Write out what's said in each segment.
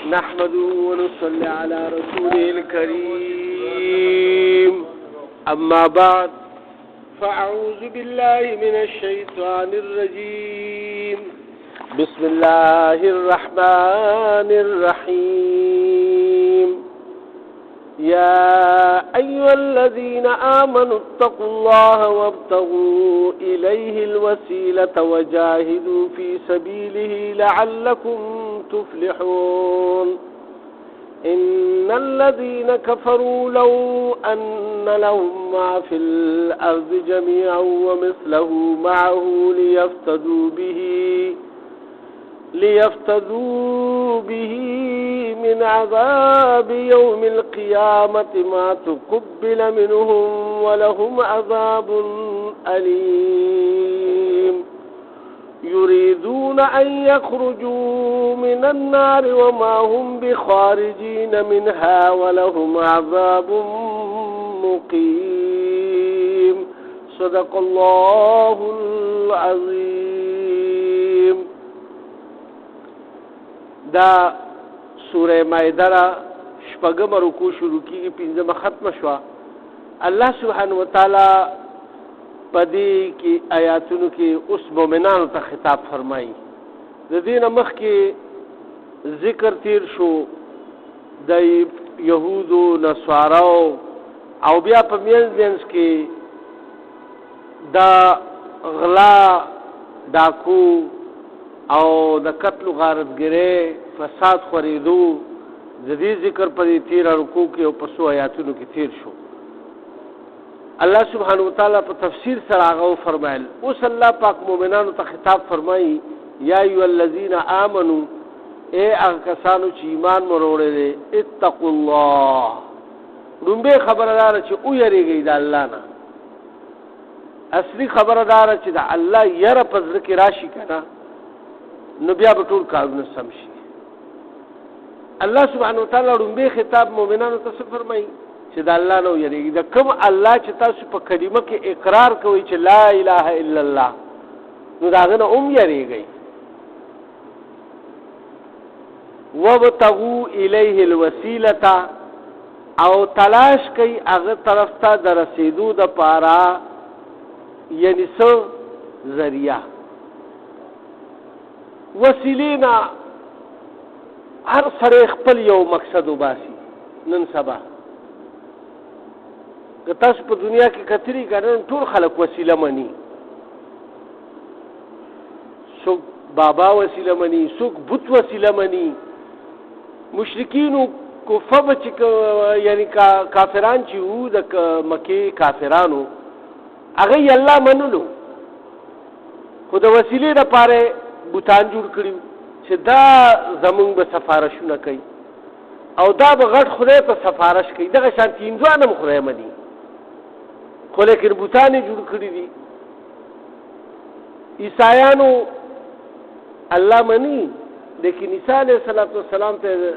نحمده ونصلي على رسوله الكريم أما بعد فأعوذ بالله من الشيطان الرجيم بسم الله الرحمن الرحيم يا أيها الذين آمنوا اتقوا الله وابتغوا إليه الوسيلة وجاهدوا في سبيله لعلكم تفلحون إن الذين كفروا لو أن لهم ما في الأرض جميعا ومثله معه ليفتدوا به من عذاب يوم القيامة ما تقبل منهم ولهم عذاب أليم يريدون أن يخرجوا من النار وما هم بخارجين منها ولهم عذاب مقيم صدق الله العظيم. دا سورہ مائدہ شپږم رکوع شروع کیږي پنځمه ختم شوه. الله سبحانه وتعالی پدې کې آیاتونو کې اوس مؤمنانو ته خطاب فرمایي. د دې نه مخکې ذکر تیر شو د یهودو نصاراو او بیا په منځ کې دا غلا ډاکو او د قتل غارتګرۍ فساد خورېدو د دې ذکر په دې تیر رکوع کې او په څو آیاتونو کې تیر شو. الله سبحانه وتعالی په تفسیر سره هغه فرمایل. اوس الله پاک مؤمنانو ته خطاب فرمایي یا ایها الذین آمنو اے هغه کسانو چې ایمان وروړي دي اتقوا الله. لومبه خبردار چې او یریږي د الله نه. اصلي خبردار چې د الله یره په ځل کې راشي کنه نو بیا به ټول کارونه سم شي. الله سبحانه وتعالی لومبه خطاب مؤمنانو ته فرمایي چې د الله نو یریږي. د کوم الله چې تاسو په کلمه کې اقرار کوئ چې لا اله الا الله نو داغه نه یریږي. وابتغوا الیه الوسیلة او تلاش کوي هغه طرف ته د رسیدو د پاره یعنی څه ذریعہ وسیلینا هر سره خپل یو مقصد وباسي. نن سبا که تاسو په دنیا کې کتري کړئ ټول خلک وسیله مني. څوک بابا وسیله مني، څوک بت وسیله مني. مشرکین کفر چې یعنی کافران چې وو د مکه کافرانو هغه یې الله منلو خو د وسیلې لپاره بوتان جوړ کړیو چې دا زمونږ به سفارشونه کوي او دا به غټ خدای ته سفارش کوي. دغه شانتي هندوانه خدای مني خو لیکن بوتان جوړ کړی دي. عیسایانو الله مني لیکن عیسی علیه السلام ته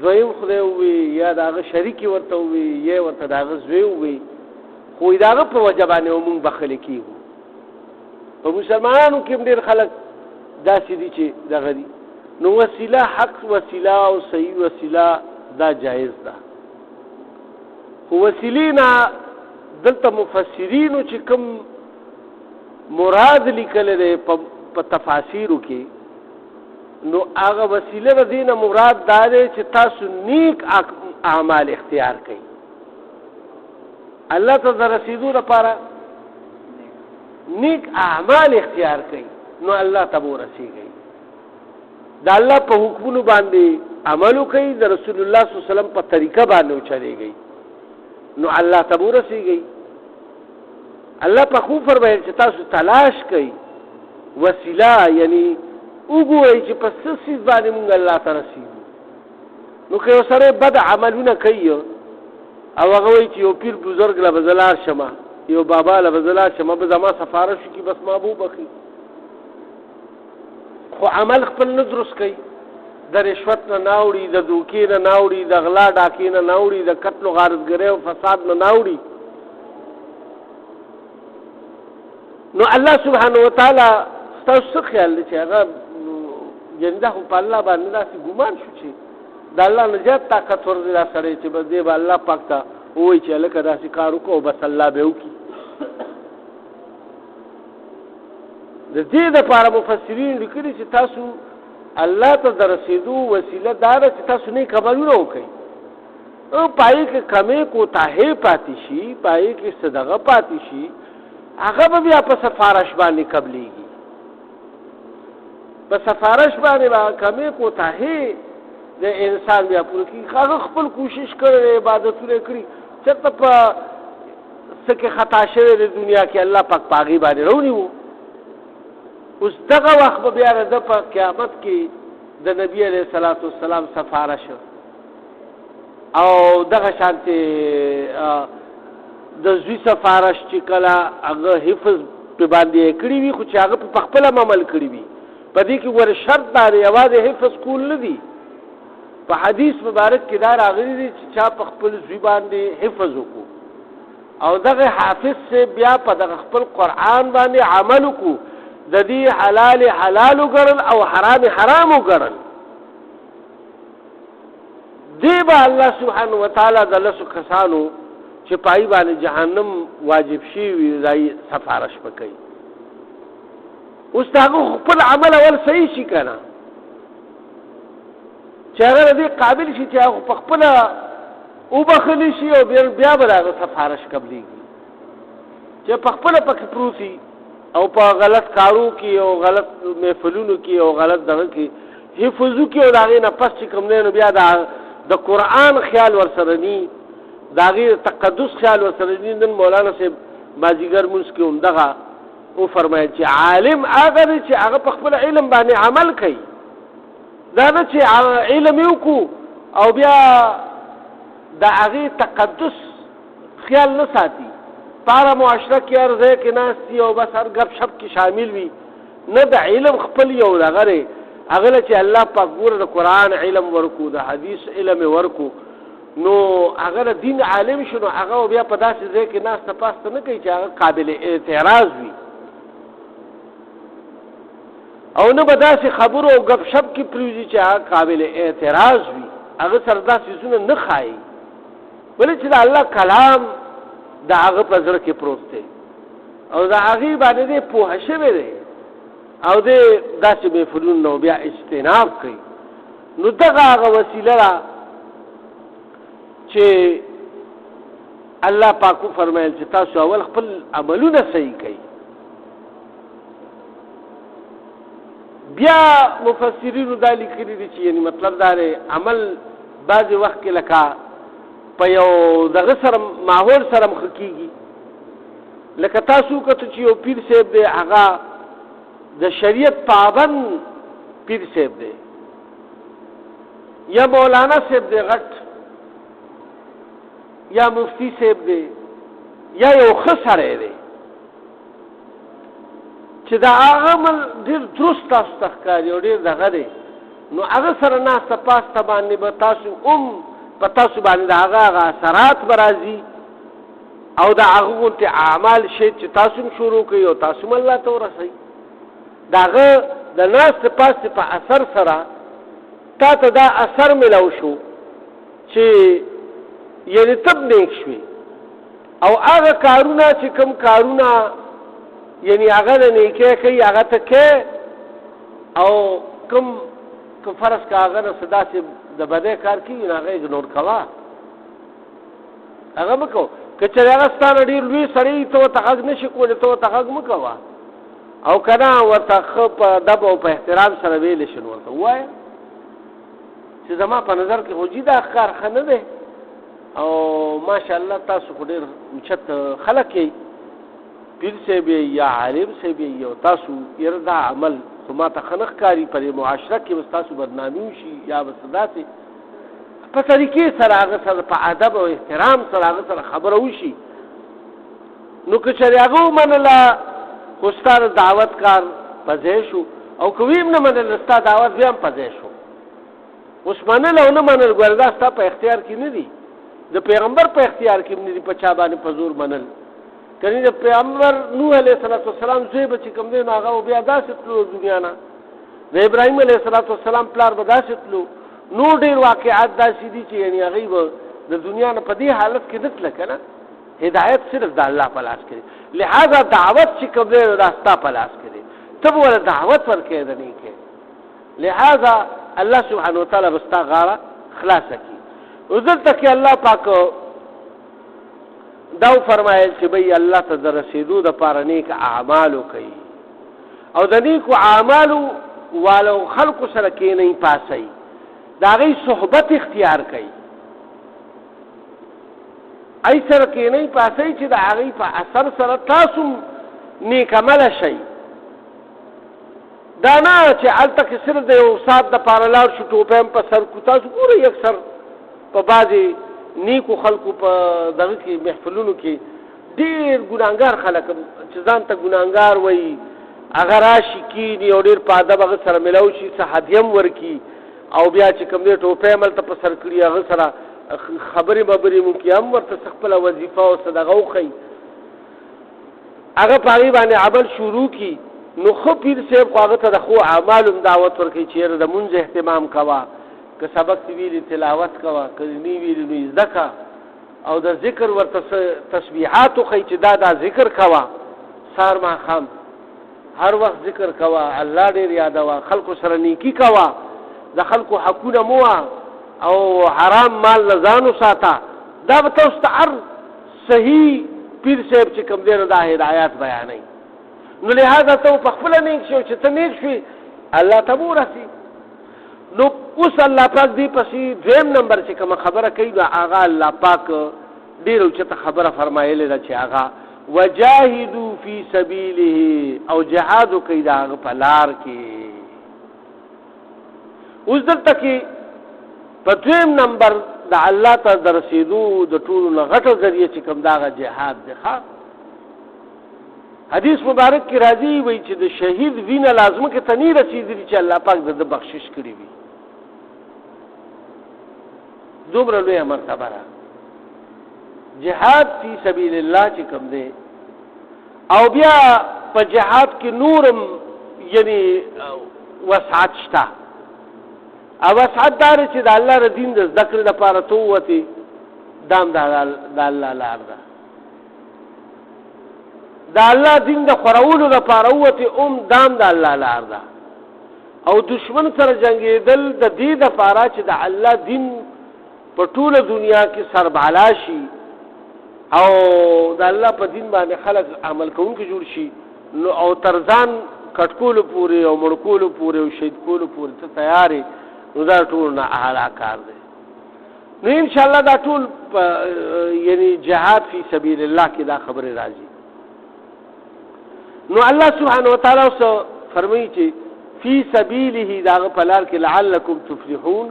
دویم خدای وي یا داغه شریک ورته وي یا ورته داغه زوی وي خو داغه په وجبانه موږ بخل کیږو. په مسلمانانو کې ډېر خلک داسې دي چې دغه دي. نو وسیله حق وسیله او صحیح وسیله دا جایز ده. خو وسیلینا دلته مفسرینو چې کوم مراد لیکل دي په تفاسیرو کې نو هغه وسیله د دینه مراد دا دی چې تاسو نیک اعمال اختیار کړئ. الله ته د رسیدو لپاره نیک اعمال اختیار کړئ نو الله ته ورسیږئ. د الله په حکمونو باندې عمل وکړئ، د رسول الله صلی الله علیه وسلم په طریقه باندې چلیږئ نو الله ته ورسیږئ. الله په خو فرمایي چې تاسو تلاش کړئ وسیله یعنی وګورئ چې په څه څه باندې موږ الله ته رسیږو. نو که یو سره بد عملونه کوي او هغه وایي چې یو پیر بزرګ له بزلار شمه یو بابا له بزلار شمه به زما سفارش کی بس محبوب اخی خو عمل خپل نه درست کوي. د رشوت نه ناوړي، د دوکې نه ناوړي، د غلا ډاکې نه ناوړي، د قتل و غارتګرۍ او فساد نه ناوړي. نو الله سبحانه وتعالی ستاسو څه خیال دی چې هغه یعنې دا خو په الله باندې داسې ګمان شو چې د الله نه زیات طاقت ورځي دا سړی چې بس دی به الله پاک ته ووایي چې هلکه داسې کار وکړو بس الله به وکړي. د دې دپاره مفسرین لیکلي چې تاسو الله ته د رسېدو وسیله دا ده چې تاسو نیک عملونه وکړئ، پای کې کمې کوتاهۍ پاتې شي، پای کې صدقه پاتې شي، هغه به بیا په سفارش باندې قبلېږي. په سفارش باندې به کمې کوتاهۍ د انسان بیا پوره کېږي. هغه خپل کوشش کړی، عبادتونه کړي، چېرته په څه کې خطا شوی د دنیا کې الله پاک په هغې باندې راونیو. اوس دغه وخت به بیا د په قیامت کې د نبي علیه الصلاة والسلام سفارش او دغه شانتې د زوی سفارش چې کله هغه حفظ په باندې کړي وي، خو چې هغه په خپل عمل کړي وي، په دې کې ور شرط دا دی یوازې حفظ کول نه دي. په حدیث مبارک کې دا راغلي دي چې چا په خپل زوی باندې حفظ وکړو او دغه حافظ سے بیا په دغه خپل قرآن باندې عمل وکړو، د دې حلال حلال وګڼل او حرام حرام وګڼل، دی به الله سبحانه وتعالی د لسو کسانو چې پای باندې جهنم واجب شي وي دای سفارش وکړي. اوس هغه خپل عمل اول صحیح شي که نه، چې هغه د دې قابل شي چې هغه په خپله وبخلی شي او بیا به د هغه سفارش قبلېږي. چې په خپله پکې پروت وي او په غلط کارو کې او غلط محفلونو کې او غلط دغه کې حفظ وکړي او د هغې نه پس چې کوم دی نو بیا د قرآن خیال ورسره ني، د هغې تقدس خیال ورسره ني. نن مولانا صاحب مازدیګر مونځ کې همدغه وفرمایل چې عالم هغه دی چې هغه په خپل علم باندې عمل کوي، دا نه چې علم یې وکړو او بیا د هغې تقدس خیال نه ساتي، په هره معاشره کې هر ځای کې ناست وي او بس هر گپ شپ کې شامل وي. نه د علم خپل یو دغه دی، هغه له چې الله پاک ګوره د قرآن علم ورکو، د حدیث علم یې ورکو، نو هغه د دین عالم شو، نو هغه بیا په داسې ځای کې ناسته پاسته نه کوي چې هغه قابل اعتراض وي، او نه به داسې خبرو او گپ شپ کې پرېوځي چې هغه قابل اعتراض وي، هغه سره دا څیزونه نه ښایي، بلې چې د الله کلام د هغه په زړه کې پروت دی او د هغې باندې دی پوهه شوی دی او دی داسې محفلونو نه بیا اجتناب کوي. نو دغه هغه وسیله ده چې الله پاک وفرمایل چې تاسو اول خپل عملونه صحیح کوئ. بیا مفسرینو دا لیکلي دي چې یعنی مطلب دا دی عمل بعضې وخت کې لکه په یو دغه سره ماحول سره مخ کېږي، لکه تاسو وکتو چې یو پیر صاحب دی هغه د شریعت پابند پیر صاحب دی یا مولانا صاحب دی غټ یا مفتی صاحب دی یا یو ښه سړی دی چې دا هغه عمل ډېر درست تاسو ته ښکاري او ډېر دغه دی، نو هغه سره ناسته پاسته باندې به تاسو په تاسو باندې د هغه اثرات به راځي او د هغه غوندې اعمال شي چې تاسو هم شروع کوئ او تاسو هم الله ته ورسوئ. د هغه د ناستې پاستې په اثر سره تا ته دا اثر میلاو شو چې یعنې تب نیک شوې او هغه کارونه چې کوم کارونه یعنی هغه د نیکۍ کوي هغه ته کوې او کوم که فرض که هغه نه څه داسې د بدۍ کار کېږي نو هغه اګنور کوه، هغه مه کوه. که چېرې هغه ستا نه ډېر لوی سړی ته ورته غږ نه شي کولی ته ورته غږ مه کوه، او که نه ورته ښه په ادب او په احترام سره ویلی شي نو ورته ووایه چې زما په نظر کې خو جي دا کار ښه نه دی او ماشاءالله تاسو خو ډېر اوچت خلک یئ، پیر صاحب یئ یا عالم صاحب یئ او تاسو یاره دا عمل خو ما ته ښه نه ښکاري، په دې معاشره کې به ستاسو بدنامي وشي یا به څه داسې په طریقې سره هغه سره په ادب او احترام سره هغه سره خبره وشي. نو که چېرې هغه ومنله خو ستا د دعوت کار په ځای شو، او که ویم نه منله ستا دعوت بیا هم په ځای شو. اوس منل او نه منل ګوره دا ستا په اختیار کې نه دي، د پیغمبر په اختیار کې نه دي په چا باندې په زور منل. کنی د پیغمبر نوح علیه السلام زوی به چې کوم دی نو هغه بیا داسې تلو دنیا نه د ابراهیم علیه السلام پلار به داسې تلو. نور ډېر واقعات داسې دي چې یعنې هغوی به د دنیا نه په دې حالت کې نه تله که نه. هدایت صرف د الله په لاس کې دی. لہذا دعوت چې کوم دی دا ستا په لاس کې دی. ته به ورته دعوت ورکوې د نیکۍ. لہذا الله سبحانه وتعالی به ستا غاړه خلاصه کړي. اوس دلته کې الله پاک دا فرمایل چې بھئی الله ته د رسېدو دپاره نیک اعمالو کوي او د نیکو اعمالو والو خلقو سره کښېنئ پاسئ د هغوی صحبت اختیار کوي. ای سره کښېنئ پاسئ چې د هغوی په اثر سره تاسو نیک عمله شئ. دا نه چې هلته کې صرف د یو ساعت دپاره لاړ شو ټوپۍ هم په سر کړو. تاسو ګورئ اکثر په بعضې نیکو خلکو په دغه کې محفلونو کې ډېر ګناهګار خلک چې ځان ته ګناهګار وایي هغه راشي کښېني او ډېر په ادب هغه سره میلاو شي څه هدیه هم ورکړي او بیا چې کوم دی ټوپۍ هم هلته په سر کړي هغه سره خبرې ببرې مو کړي هم ورته څه خپله وظیفه او څه دغه وښیي هغه په هغې باندې عمل شروع کړي. نو ښه پیر صاحب خو هغه ته د ښو اعمالو هم دعوت ورکوي چې یاره د مونځ اهتمام کوه، که سبق دې ویلي تلاوت کوه، که دې نه ویلي نو زده کړه او د ذکر ورته تسبیحات وښیي چې دا ذکر کوه سهار ماښام هر وخت ذکر کوه، الله ډېر یادوه، خلکو سره نیکي کوه، د خلکو حقونه موه او حرام مال نه ځان وساته. دا به تاسو ته هر صحیح پیر صاحب چې کوم دی نو دا هدایات بیانوي. نو لہذا ته په خپله نیک شو چې ته نیک شوې الله ته به ورسي. نو اوس الله پاک دې پسې دویم نمبر چې کومه خبره کوي نو هغه الله پاک ډېر اوچته خبره فرمایلې ده چې هغه وجاهدوا فی سبیله او جهاد وکړئ د هغه په لار کې. اوس دلته کې په دویم نمبر د الله ته د رسېدو د ټولو نه غټه ذریعه چې کوم د هغه جهاد دی. حدیث مبارک کې راځي وایي چې د شهید وینه لازمه کې ته نه رسېدلي چې الله پاک د بخشش کړي وي. دومره لویه مرتبه ده جهاد فی سبیل الله چې کوم دی. او بیا په جهاد کې نورم یعنی وسعت شته او وسعت دار چې د الله ر دین د زده کړې لپاره ته ووتې دام د الله لار ده. د الله دین د خورولو لپاره ووتې دام د الله لار ده. او دشمن سره جنګېدل د دې دپاره چې د الله دین په ټوله دنیا کې سربالا شي او د الله په دین باندې خلک عمل کوونکي جوړ شي. نو او ترځان کټکولو پورې او مړکولو پورې او شهید کولو پورې ته تیارې نو دا ټول نه اعلی کار دی. نو انشاءالله دا ټول یعنی جهاد فی سبیل الله کې دا خبرې راځي. نو الله سبحانه وتعالی اوس فرمایي چې فی سبیله دا هغه په لار کې لعلکم تفلحون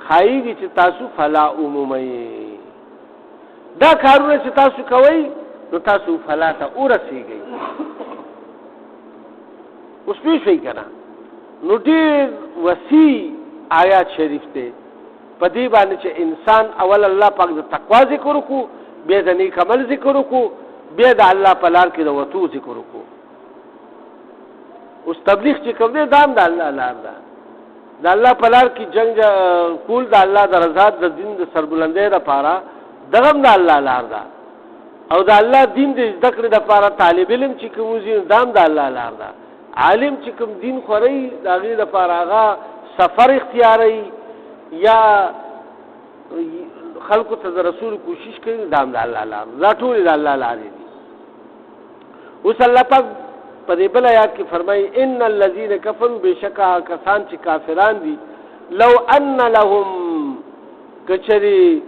خایږي چې تاسو فلاح ومومئ. دا کارونه چې تاسو کوئ نو تاسو فلاح ته ورسېږئ. اوس پوه شئ که نه. نو ډېر وسیع آیات شریف دی په دې باندې چې انسان اول الله پاک د تقوا ذکر وکړو، بیا د نیک عمل ذکر وکړو، بیا د الله په لار کې د وتو ذکر وکړو. اوس تبلیغ چې کوم دی دا هم د الله لار ده. د الله په لار کې جنګ کول د الله د رضا د دین د سربلندۍ لپاره دغه هم د الله لار ده. او د الله دین د زده کړې لپاره طالب علم چې کوم وځي دا هم د الله لار ده. عالم چې کوم دین خوري د هغې لپاره هغه سفر اختیاروي یا خلکو ته د رسول کوشش کوي دا هم د الله لار ده. دا ټولې د الله لارې دي. اوس الله پاک په دې بل آیات کې فرمایي ان الذين كفروا بشکا کسان چې کافران دي لو ان لهم کچري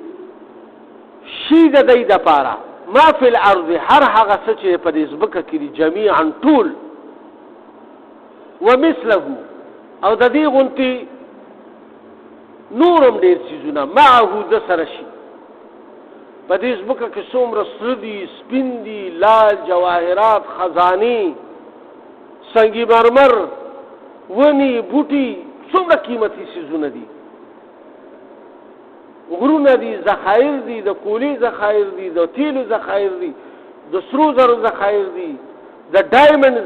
شي د دې دپاره ما فی الارض هر هغه څه چې په دې ځمکه کې دي جمیعا ټول ومثله او د دې غونتې نورم ډېر څیزونه معه د سره شي. په دې ځمکه کې څومره سره دي، سپین دي، لال، جواهرات، خزانې، سنگ مرمر، ونی بوټي، څومره قیمتي څیزونه دي، غرونه دي، ذخایر دي، د کولی ذخایر دي، د تیلو ذخایر دي، د سرو زرو ذخایر دي، د ډایمنډ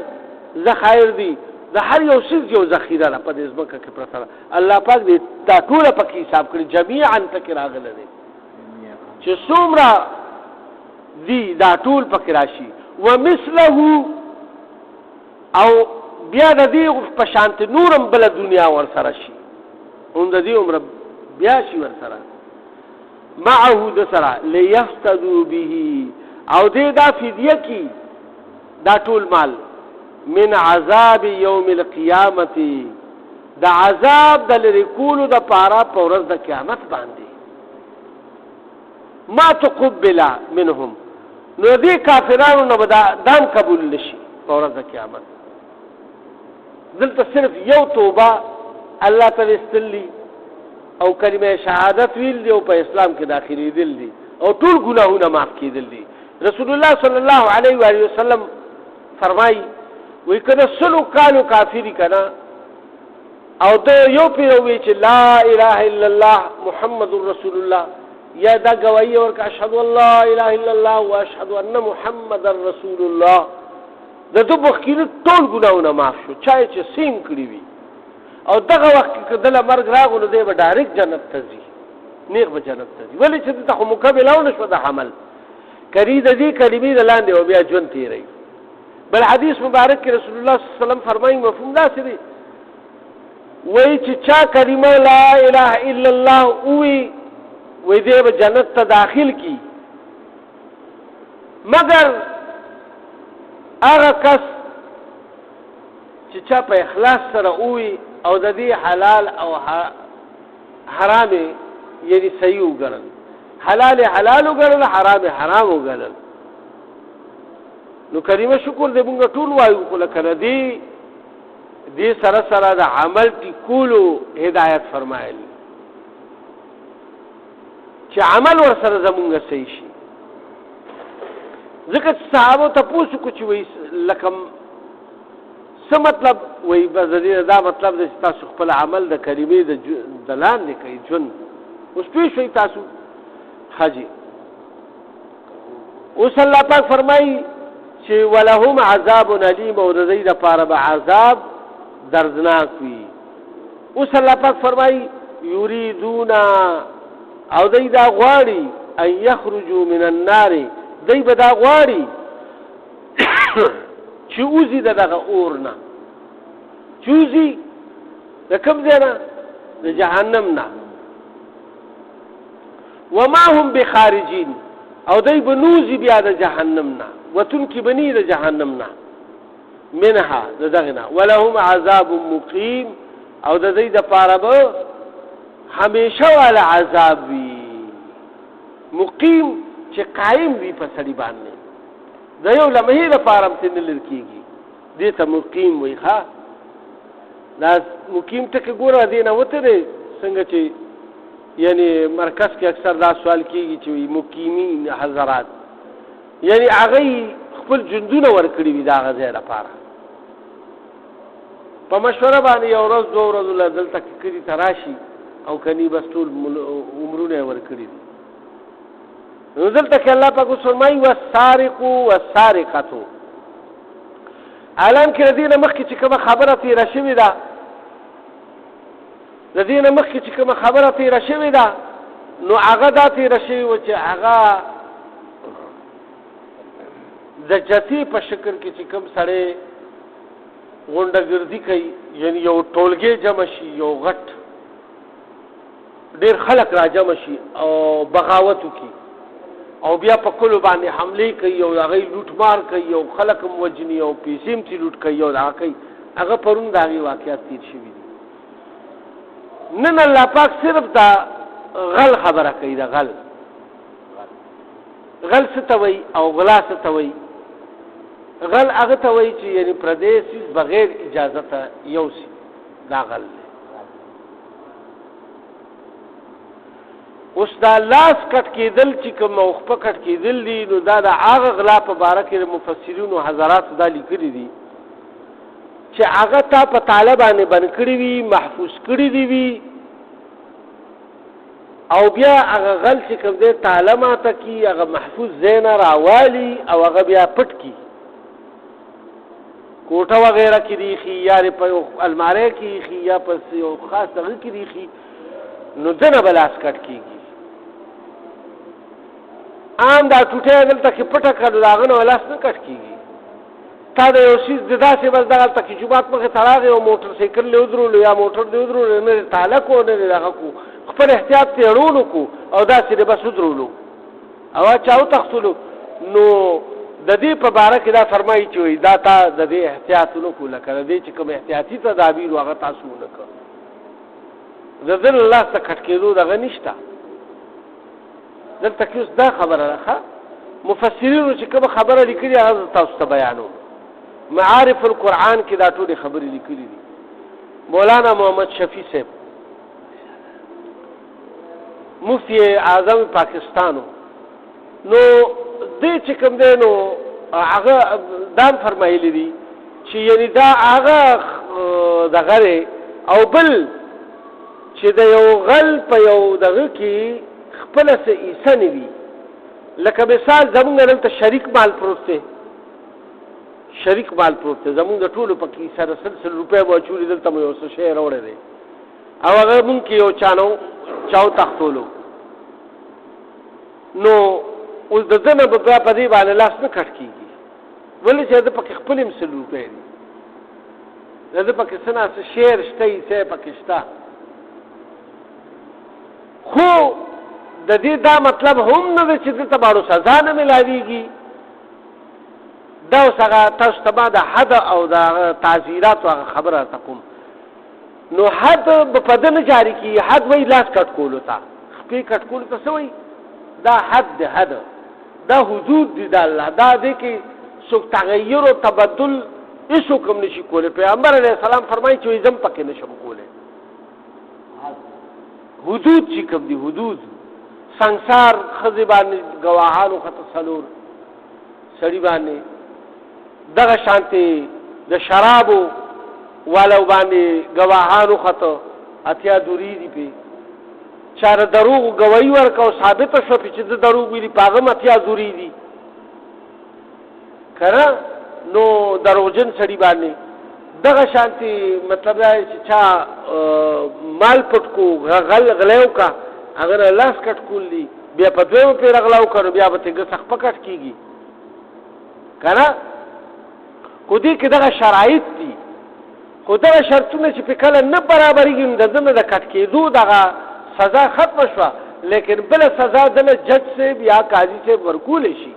ذخایر دي، د هر یو څیز یو ذخیره ده په دې ځمکه کې پرته ده. الله پاک دې دا ټوله پکې حساب کړي، جمیعا پکې راغلی دی چې څومره دي دا ټول پکې راشي. ومثله او بیا د دې په شانت نورم بل دنیا ورسره شي، هم د دې عمر بیا شي ورسره معه د سره لیفتدوا به او دې دا فدیه کی دا ټول مال من عذاب یوم القیامت دا عذاب د لری کولو د پارا په ورځ د قیامت باندې. ما تقبل منهم نو دې کافرانو نه دام قبول نشي په ورځ د قیامت. دلته صرف یو توبه الله ته استلی او کلمه شهادت ویل دی او په اسلام کې داخلي دل دي او ټول ګناهونه معاف کېدل دي. رسول الله صلی الله علیه و آله وسلم فرمایي وی کده سلو کالو کافری کنا او ته یو پیروي چې لا اله الا الله محمد رسول الله یا دا گواہی ورک اشهد ان لا اله الا الله واشهد ان محمد رسول الله د دې بخیر ټول ګناونه معاف شو چا چې سیم کړی وي او دغه وخت کې دله مرګ راغلو دی به ډایرکټ جنت ته ځي، نیغ به جنت ته ځي. ولې چې ته مکملونه شو د عمل کړي د دې کلمې د لاندې او بیا ژوند تیری. بل حدیث مبارک کې رسول الله صلی الله علیه وسلم فرمایي مفهوم دا څه دی وایي چې چا کلمه لا اله الا الله وی دې به جنت ته داخل کی مگر هغه کس چې چا په اخلاص سره وي او د دې حلال او حرام یعنی صحیح وګڼل، حلال حلال وګڼل، حرام حرام وګڼل. نو کریمه شکر دې موږ ټول وایو خو لکه دې سره سره د عمل ټیکولو هدایت فرمایلی چې عمل ور سره زمونږ صحیح شي. ځکه صحابه ته پوښتنه کو چې وایي لکه څه مطلب وایي بزدي دا مطلب د تاسو خپل عمل د کریمې د دلان نه کوي ژوند اوس پیښ وي تاسو حاجی. اوس الله پاک فرمایي چې ولهم عذاب الیم او د دې لپاره به عذاب دردناک وي. اوس الله پاک فرمایي یریدون او دې دا غواړي ان یخرجوا من النار دې به دا غواړي چې اوزي دغه اورنا چوزي د کوم ځای نه د جهنم نه وما هم بخارجین او دې بنوزي بیا د جهنم نه وتن کی بنی د جهنم نه منها دغه نه ولهم عذاب مقیم او د دې د پاره به همیشه والا عذاب وی مقیم چې قائم وي په سړي باندې د یو لمحې لپاره هم نه لرکېږي دې ته مقیم وي. ښه دا مقیم ټکي ګوره دې نه وته دی څنګه چې یعنی مرکز کې اکثر دا سوال کېږي چې مقیمین حضرات یعنی هغه خپل جندونه ورکړي وي دا غځای لپاره په مشوره باندې یو ورځ دوه ورځې دلته کړي تراشي او کني بس ټول عمرونه ورکړي دي. نو دلته کې الله پاک فرمایي والسارق والسارقه اعلان کې دینه مخکې چې کومه خبره تیر شوې ده د دینه مخکې چې کومه خبره تیر شوې ده نو هغه دا تیر شوی و چې هغه د جتی په شکل کې چې کوم سړی غونډګردي کوي یعنی یو ټولګي جمع شي یو غټ ډیر خلک را جمع شي او بغاوت وکړي او بیا په کلو باندې حمله کوي او هغه لوټ مار کوي او خلک موجني او پیسې تی لوټ کوي او هغه کوي هغه پرون داغي واقعیت تیر شوی دي. نن الله پاک صرف دا غل خبره کوي دا غل ستوي او غلا ستوي. غل هغه ته وایي چې یعنی پردیسي بغیر اجازه ته یوسي دا غل. اوس دا لاس کټ کېدل چې کوم مخ په کټ کېدل دي نو دا د هغه غلا په باره کې مفسرین او حضرات دا لیکلي دي چې هغه تا په طالب باندې بند کړی وي محفوظ کړی دی وي او بیا هغه غل چې کوم دی تعلمه ته کی هغه محفوظ زینه راوالی او هغه بیا پټ کی کوټه وغیرہ کې ریخي یا په الماری کې ریخي یا په یو خاص دغه کې ریخي نو دنه بلاس کټ کېږي. عام دا ټوټه دلته کې پټه کړو داغه نه لاس نه کټ کېږي. تا د یو شي د داسې بس دغلته کې جومات مخې ته راغی او موټر سایکل دې ودرولو یا موټر دې ودرولو نه تاله کو نه دغه کو خپل احتیاط ته اړولو کو او داسې دې بس ودرولو او چا وتښتلو. نو د دې په باره کې دا فرمایي چې دا تا د دې احتیاط ونه کړو لکه د دې چې کوم احتیاطي تدابیر هغه تاسو ونه کړ د دې الله ته کټ کېدو دغه نشته. دلته کې اوس دا خبره راخه مفسرینو چې کوم خبره لیکلي هغه تاسو ته بیانوم. معارف القرآن کې دا ټول خبرې لیکلي دي. مولانا محمد شفیع صاحب مفتی اعظم پاکستانو نو دې چې کوم دی نو هغه دام فرمایلی دي چې یعنی دا هغه دغه او بل چې د یو غل په یو دغه کې خپل څه ایسه نه وي لکه مثال زمونږ دلته شریک مال پروت دی شریک مال پروت دی زمونږ د ټولو په کې سره 100 روپۍ واچولي دلته مو یو څه شی راوړی دی او هغه مونږ کې یو چاو تختولو نو اوس د ده نه به بیا په دې باندې لاس نه کټ کېږي ولې چې ده پکې خپل هم 100 روپۍ دي د ده پکې څه نه څه شعر شته ایسه پکې شته خو د دې دا مطلب هم نه دی چې دلته باندې سزا نه میلاویږي. دا اوس هغه تاسو ته ما د حد او د تعزیراتو هغه خبره ته کوم نو حد به په ده نه جاري کېږي. حد وایي لاس کټ کولو ته خپې کټ کولو ته څه وایي دا حد دی حد دا حدود دي د الله دا دی کې څوک تغیر او تبدل هېڅوک هم نشي کولی. پیغمبر علیه السلام فرمایي چې زه هم پکې نشم کولی. حدود چې کوم دي حدود سنگسار ښځې باندې ګواهانو خطه څلور سړي باندې دغه شانتې د شرابو والو باندې ګواهانو خطه اتیا دوری دي پې چاره دروغ گواہی ورکاو ثابته شو چې د دروغ ویلي په هغه اتیا دوری دي کنه نو دروغجن سړي باندې دغه شانتي مطلب دا چې چا مال پټ کو غلیو کا اگر لاس کټ کول دي بیا په دویمه پې رغلاو کړو بیا به ترې ګس خپه کټ کېږي که نه خو دې کې دغه شرایط دي خو دغه شرطونه چې پې کله نه برابرېږي نو د ده نه د کټ کېدو دغه سزا ختمه شوه لیکن بله سزا دله جج صاحب یا قاضي صاحب ورکولی شي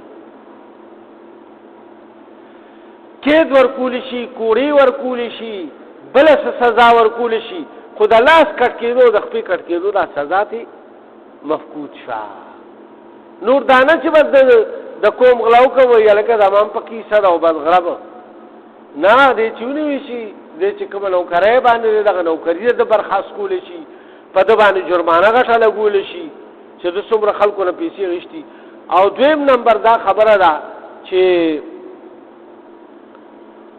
قید ورکولی شي کوړې ورکولی شي بله سزا ورکولی شي خو د لاس کټ کېدو د خپې کټ کېدو دا سزا تې مفقود شوه. نور دانه چې بس د کوم غلاو کوي لکه د امام په کیسه ده او بس غرب نه دې چې ونیوي شي دې چې کومه نوکرۍ باندې دغه نوکري د برخاست کولی شي په ده باندې جرمانه غټه لګولی شي چې د څومره خلکو نه پیسې غشتي. او دویم نمبر دا خبره ده چې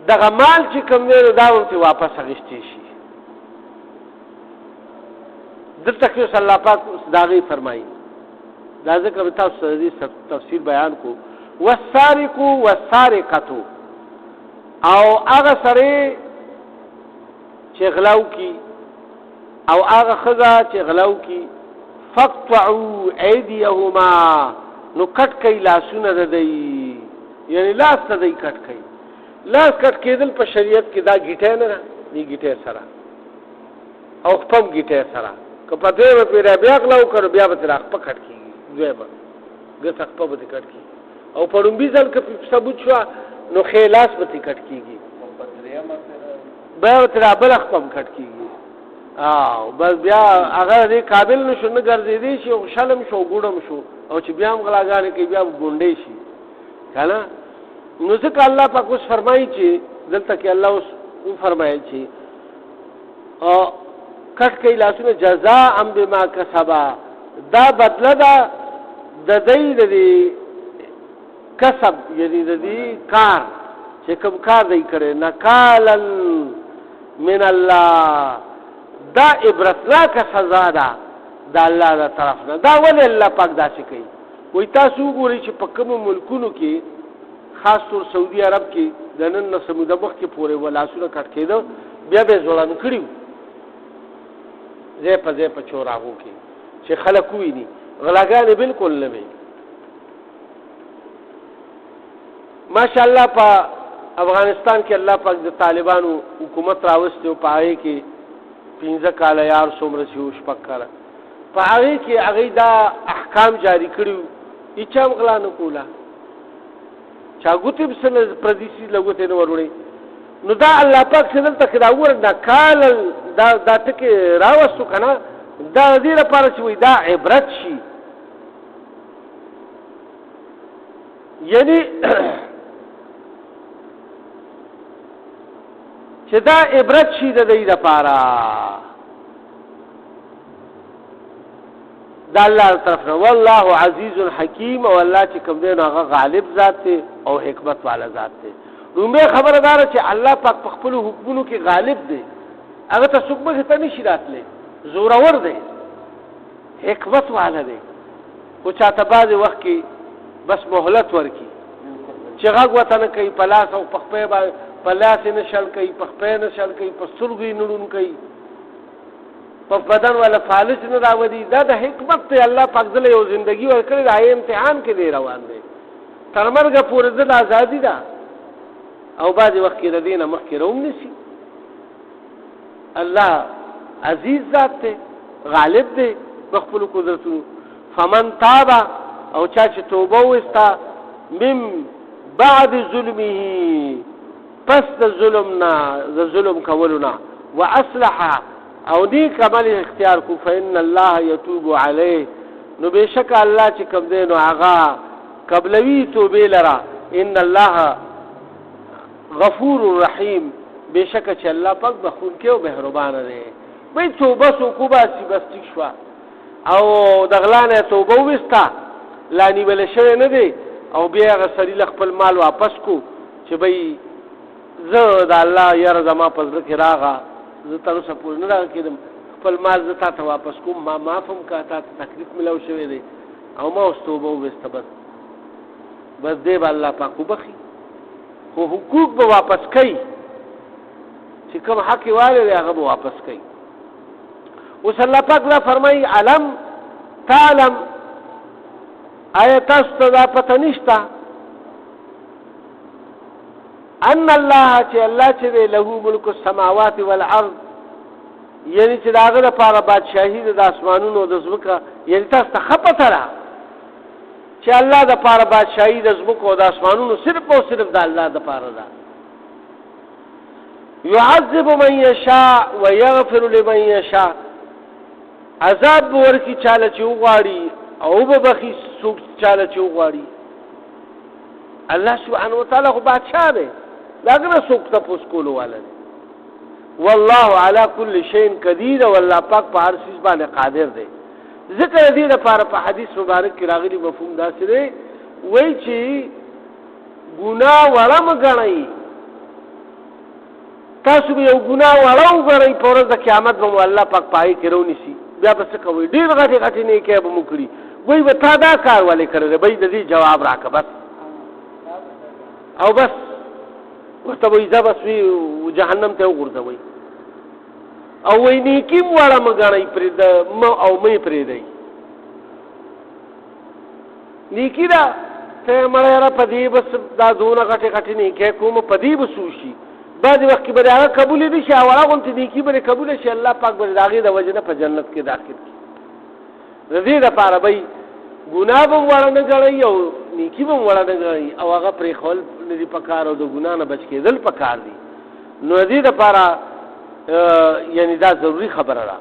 دغه مال چې کوم دی نو دا ورته واپس اخیستی شي. دلته کې اوس الله پاک د هغې فرمایي دا ځکه به تاسو سره دې تفصیل بیان کو والسارق والسارقة او هغه سړی چې غلاو کی او هغه ښځه چې غلاو کی فاقطعوا ایدیهما نو کټ کوي لاسونه د دی یعنی لاس ته دی کټ کوي. لاس کټ کېدل په شریعت کې دا ګیټۍ نه ده دې ګیټۍ سره او خپم ګیټۍ سره که په دویمه پېره بیا غلاو کړو بیا به ترې خپه کټ کېږي دویمه ګس خپه به ترې کټ کېږي او په لومبي ځل که ثبوت شوه نو ښې لاس به ترې کټ کېږي بیا به ترې بله خپم کټ کېږي او بس بیا هغه دې قابل نه شو نه ګرځېدی شي او شلم شو ګوډم شو او چې بیا هم غلاګانې کوي بیا به ګونډی شي که نه نو ځکه الله پاک اوس فرمایي چې دلته کې الله اوس وفرمایل چې کټ کوي لاسونه جزاء بما کسبا دا بدله ده د دوی د دې کسب یعنی د دې کار چې کوم کار دی کړی نکالا من الله دا عبرتناکه سزا ده د الله د طرف نه. دا ولې الله پاک داسې کوي وایي تاسو وګورئ چې په کومو ملکونو کې خاص طور سعودي عرب کې د نن نه سموده مخکې پورې ولاسونه کټ کېده بیا به ځوړند کړي ځای په ځای په چوراغو کې چې خلک وویني غلاګانې بالکل نه وي ماشاءالله په افغانستان کې الله پاک د طالبانو حکومت راوستی او په هغې کې 15 کاله یا څومره چې و 6 کاله په هغې کې هغوی دا احکام جاري کړي وو هېچا هم غلا نه کوله چا ګوتې پسې پردیسي له ګوتې نه ور وړې نو دا الله پاک چې دلته کې دا وګوره دا کال دا ټکې راوستو که نه دا د دې لپاره چې وایي دا عبرت شي یعنی چې دا عبرت شي د دوی لپاره دا الله طرف نه والله عزیز حکیم او الله چې کوم دی نو هغه غالب ذات دی او حکمت والا ذات دی لومبۍ خبره دا ده چې الله پاک په خپلو حکمونو کې غالب دی هغه ته څوک مخې ته نشي راتلی زورور دی حکمت والا دی خو چاته بعضې وخت کې بس مهلت ورکي چې غږ ورته نه کوي په لاس او په خپې باندې په لاس یې نه شل کوي په خپې نه شل کوي په سترګو یې نه ړون کوي په بدن والا فالج نه راولي دا د حکمت دی الله پاک دله یو زندګي ورکړې ده هغې امتحان کې دی روان دی تر مرګه پورې دله ازادي ده او بعضې وخت کې د دې نه مخکې روم نیسي الله عزیز ذات دی غالب دی په خپلو قدرتونو فمن تابه او چا چې توبه وویسته من بعد ظلمه پس د ظلم نه د ظلم کولو نه واصلحه او نیک عمل اختیار کو فإن الله يتوب علیه نو بېشکه الله چې کوم دی نو هغه قبلوي توبې لره ان الله غفور رحیم بېشکه چې الله پاک بخونکی او مهربانه دی بی توبه څوک وباسي بس ټیک شوه او د غلا نه توبه وویسته لا نیولې شوی نه دی او بیا هغه سړي له خپل مال واپس کو چې بی زه د الله یاره زما په زړه کې راغه زه تر اوسه پورې نه راکېدم خپل مال زه تا ته واپس کوم ما معاف هم که تا ته تکلیف ملو شوی دی او ما اوس توبه وویسته بس دی به الله پاک وبخي خو حقوق به واپس کوي چې کوم حق یې والی دی هغه به واپس کوي اوس الله پاک دا فرمایي علم تعلم آیا تاسو ته دا پته نشته ان الله چې الله چې دی له ملک السماوات والارض یعنی چې د هغه لپاره بادشاهي د اسمانونو او د ځمکه یعنی تاسو ته ښه پته ده چې الله دپاره بادشاهي د ځمکو او د اسمانونو صرف او صرف د الله دپاره ده يعذب من یشاء ويغفر لمن یشاء عذاب به ورکړي چاله چې وغواړي او به بخي څوک چاله چې وغواړي الله سبحانه وتعالی خو بادشاه دی د هغه نه څوک تپوس کولو والا دی والله على كل شيء قدیر والله پاک په هر څیز باندې قادر دی ذکر دې لپاره په حدیث مبارک کې راغلي مفهوم داسې دی وایي چې ګناه وړه مه ګڼئ تاسو به یو ګناه وړه وګڼئ په ورځ د قیامت به مو الله پاک په هغې کې رونیسي بیا به څه کوئ ډېر غټې غټې نیکۍ به مو کړي وایي به تا دا کار ولې کړی دی بهی د دې جواب راکړه بس او بس ورته وایي ځه بس وي جهنم ته وغورځوئ او وایي نیکي م وړه مه ګڼئ او مه یې پرېږدئ نیکي ده ته یې مړه یاره په دې بس دا دونه غټې غټې نیکۍ کوم په دې به څه وشي بعضې وخت کې به د هغه قبولې نه شي وړه غوندې نیکي به قبوله شي الله پاک به د هغې د وجې نه په جنت کې داخل کړي د دې دپاره به ګناه به م وړه نه ګڼئ او نیکي به م وړه نه ګڼئ او هغه پرېښول نه دي پکار او د ګناه نه بچ کېدل پکار دي نو د دې دپاره یعنې دا ضروري خبره ده